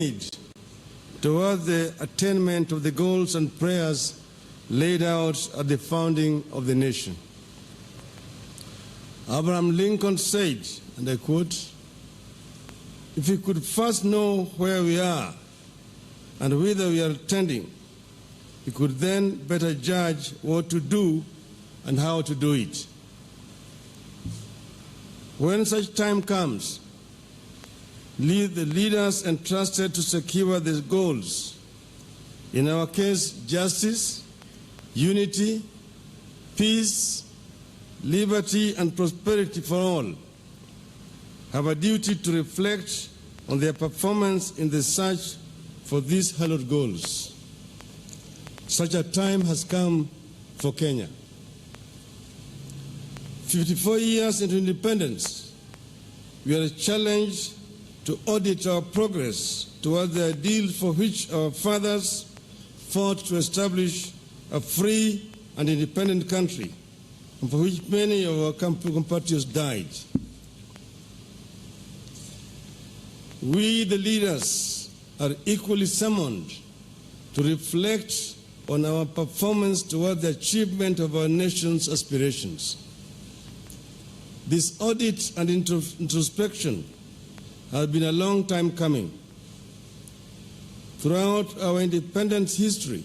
made towards the attainment of the goals and prayers laid out at the founding of the nation. Abraham Lincoln said, and I quote, "If we could first know where we are and whither we are tending, we could then better judge what to do and how to do it." When such time comes, the leaders entrusted to secure the goals, in our case, justice, unity, peace, liberty, and prosperity for all, have a duty to reflect on their performance in the search for these hallowed goals. Such a time has come for Kenya. 54 years into independence, we are challenged to audit our progress towards the ideals for which our fathers fought to establish a free and independent country, and for which many of our compatriots died. We, the leaders, are equally summoned to reflect on our performance toward the achievement of our nation's aspirations. This audit and introspection has been a long time coming. Throughout our independence history,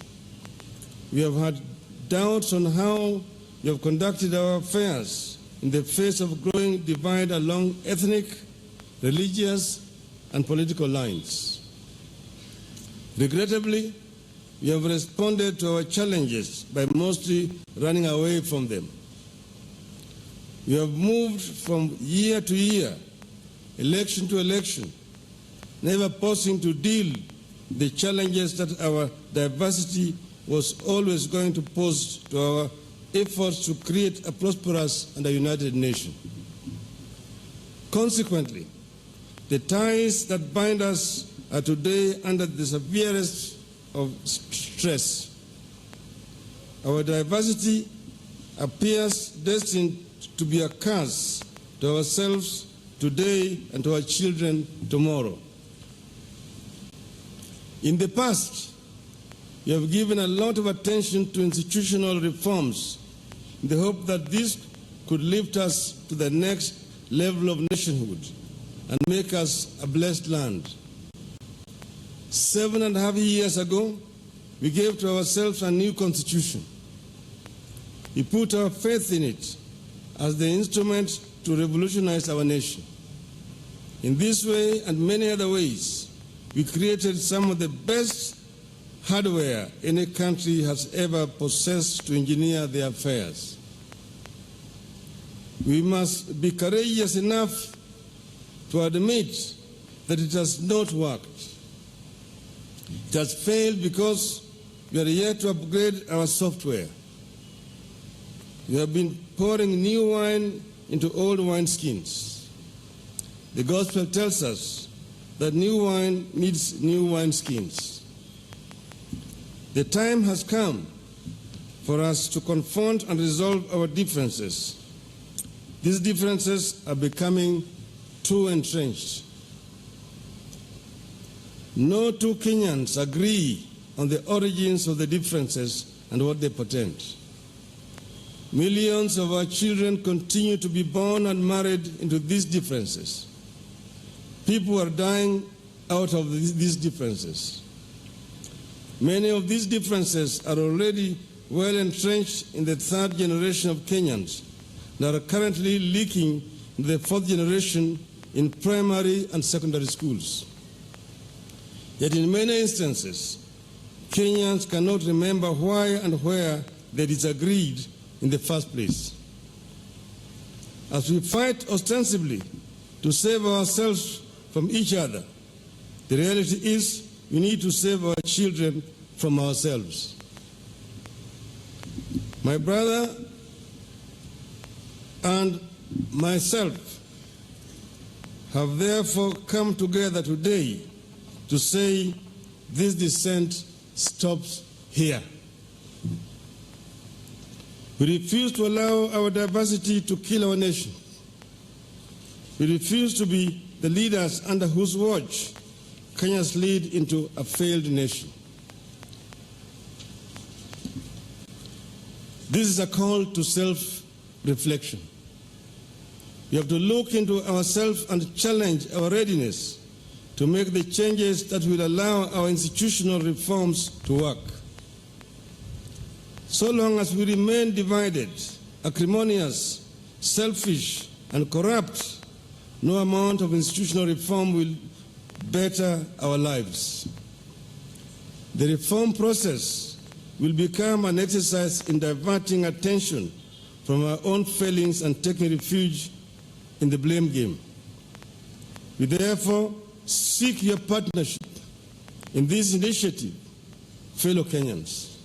we have had doubts on how we have conducted our affairs in the face of growing divide along ethnic, religious, and political lines. Regrettably, we have responded to our challenges by mostly running away from them. We have moved from year to year, election to election, never pausing to deal with the challenges that our diversity was always going to pose to our efforts to create a prosperous and a united nation. Consequently, the ties that bind us are today under the severest of stress. Our diversity appears destined to be a curse to ourselves today and to our children tomorrow. In the past, we have given a lot of attention to institutional reforms in the hope that this could lift us to the next level of nationhood and make us a blessed land. 7.5 years ago, we gave to ourselves a new constitution. We put our faith in it as the instrument to revolutionize our nation. In this way and many other ways, we created some of the best hardware any country has ever possessed to engineer their affairs. We must be courageous enough to admit that it has not worked. It has failed because we are yet to upgrade our software. We have been pouring new wine into old wineskins. The gospel tells us that new wine needs new wineskins. The time has come for us to confront and resolve our differences. These differences are becoming too entrenched. No two Kenyans agree on the origins of the differences and what they portend. Millions of our children continue to be born and married into these differences. People are dying out of these differences. Many of these differences are already well entrenched in the third generation of Kenyans that are currently leaking into the fourth generation in primary and secondary schools. Yet in many instances, Kenyans cannot remember why and where they disagreed in the first place. As we fight ostensibly to save ourselves from each other, the reality is we need to save our children from ourselves. My brother and myself have therefore come together today to say this descent stops here. We refuse to allow our diversity to kill our nation. We refuse to be the leaders under whose watch Kenya's lead into a failed nation. This is a call to self-reflection. We have to look into ourselves and challenge our readiness to make the changes that will allow our institutional reforms to work. So long as we remain divided, acrimonious, selfish, and corrupt, no amount of institutional reform will better our lives. The reform process will become an exercise in diverting attention from our own failings and taking refuge in the blame game. We therefore seek your partnership in this initiative, fellow Kenyans.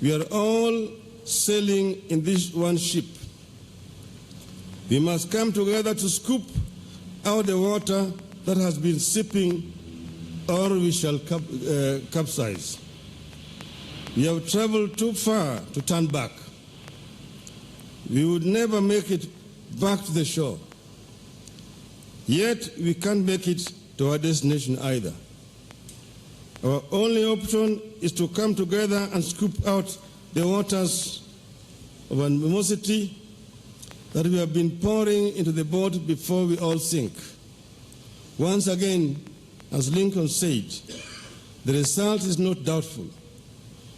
We are all sailing in this one ship. We must come together to scoop out the water that has been sipping, or we shall capsize. We have traveled too far to turn back. We would never make it back to the shore. Yet we can't make it to our destination either. Our only option is to come together and scoop out the waters of animosity that we have been pouring into the boat before we all sink. Once again, as Lincoln said, the result is not doubtful.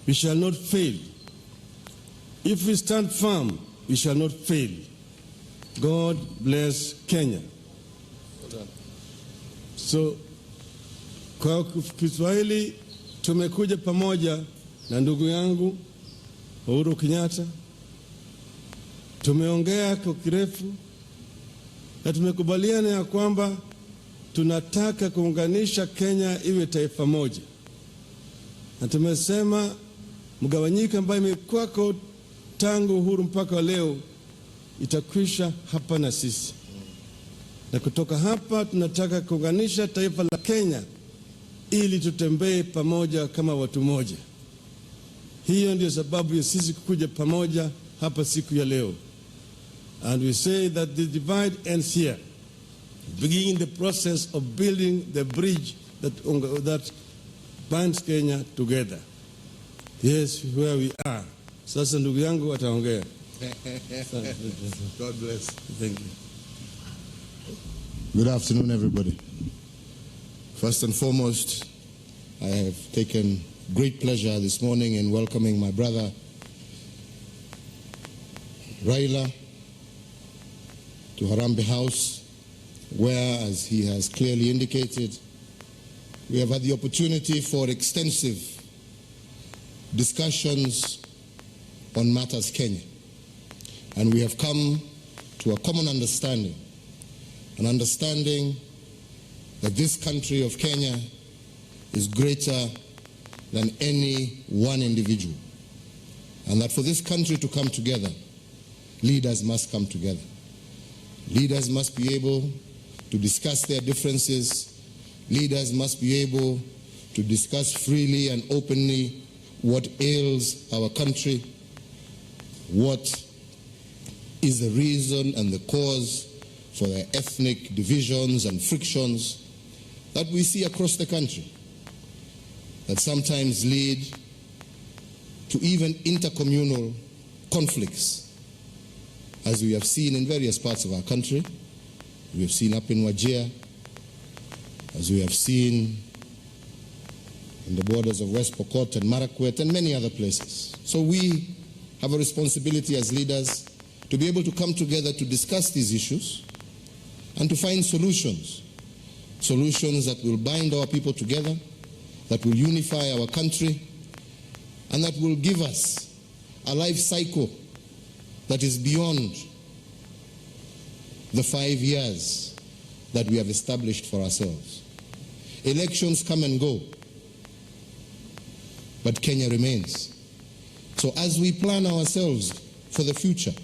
We shall not fail. If we stand firm, we shall not fail. God bless Kenya. So, kwa Kiswahili tumekuja pamoja na ndugu yangu Uhuru Kenyatta. Tumeongea kwa kirefu na tumekubaliana ya kwamba tunataka kuunganisha Kenya iwe taifa moja. Na tumesema mgawanyiko ambayo imekuwako tangu uhuru mpaka leo itakwisha hapa na sisi. Na kutoka hapa tunataka kuunganisha taifa la Kenya ili tutembee pamoja kama watu moja. Hiyo ndio sababu ya sisi kukuja pamoja hapa siku ya leo. And we say that the divide ends here, beginning the process of building the bridge that binds Kenya together. Yes, where we are. Sasa ndugu yangu wataongea. God bless. Thank you. Good afternoon, everybody. First and foremost, I have taken great pleasure this morning in welcoming my brother Raila to Harambee House, where, as he has clearly indicated, we have had the opportunity for extensive discussions on matters Kenya. And we have come to a common understanding, an understanding that this country of Kenya is greater than any one individual. And that for this country to come together, leaders must come together. Leaders must be able to discuss their differences. Leaders must be able to discuss freely and openly what ails our country, what is the reason and the cause for the ethnic divisions and frictions that we see across the country, that sometimes lead to even intercommunal conflicts, as we have seen in various parts of our country. We have seen up in Wajir, as we have seen in the borders of West Pokot and Marakwet and many other places. So we have a responsibility as leaders to be able to come together to discuss these issues and to find solutions that will bind our people together, that will unify our country, and that will give us a life cycle that is beyond the 5 years that we have established for ourselves. Elections come and go, but Kenya remains. So as we plan ourselves for the future,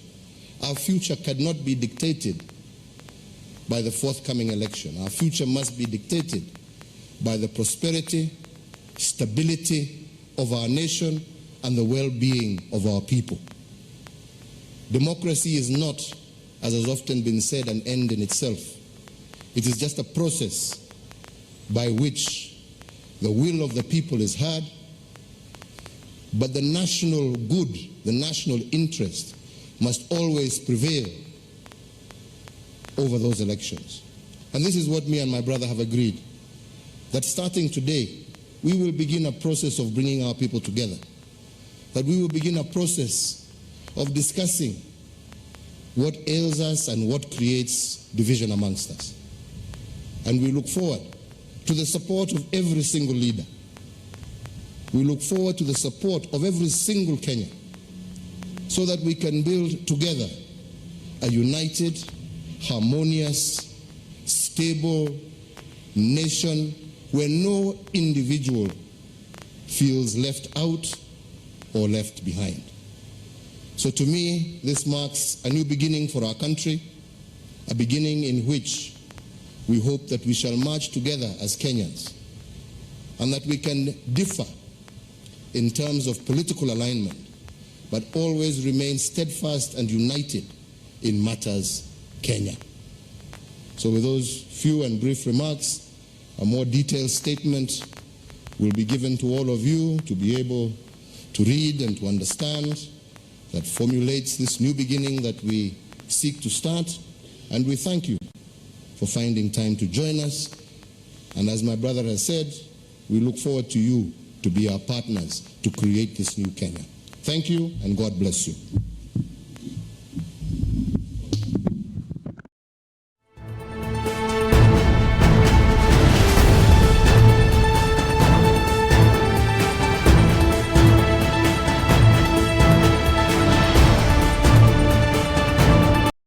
our future cannot be dictated by the forthcoming election. Our future must be dictated by the prosperity, stability of our nation and the well-being of our people. Democracy is not, as has often been said, an end in itself. It is just a process by which the will of the people is heard, but the national good, the national interest must always prevail over those elections. And this is what me and my brother have agreed, that starting today, we will begin a process of bringing our people together, that we will begin a process of discussing what ails us and what creates division amongst us. And we look forward to the support of every single leader. We look forward to the support of every single Kenyan, so that we can build together a united, harmonious, stable nation where no individual feels left out or left behind. So to me, this marks a new beginning for our country, a beginning in which we hope that we shall march together as Kenyans, and that we can differ in terms of political alignment, but always remain steadfast and united in matters Kenya. So with those few and brief remarks, a more detailed statement will be given to all of you to be able to read and to understand, that formulates this new beginning that we seek to start. And we thank you for finding time to join us. And as my brother has said, we look forward to you to be our partners to create this new Kenya. Thank you, and God bless you.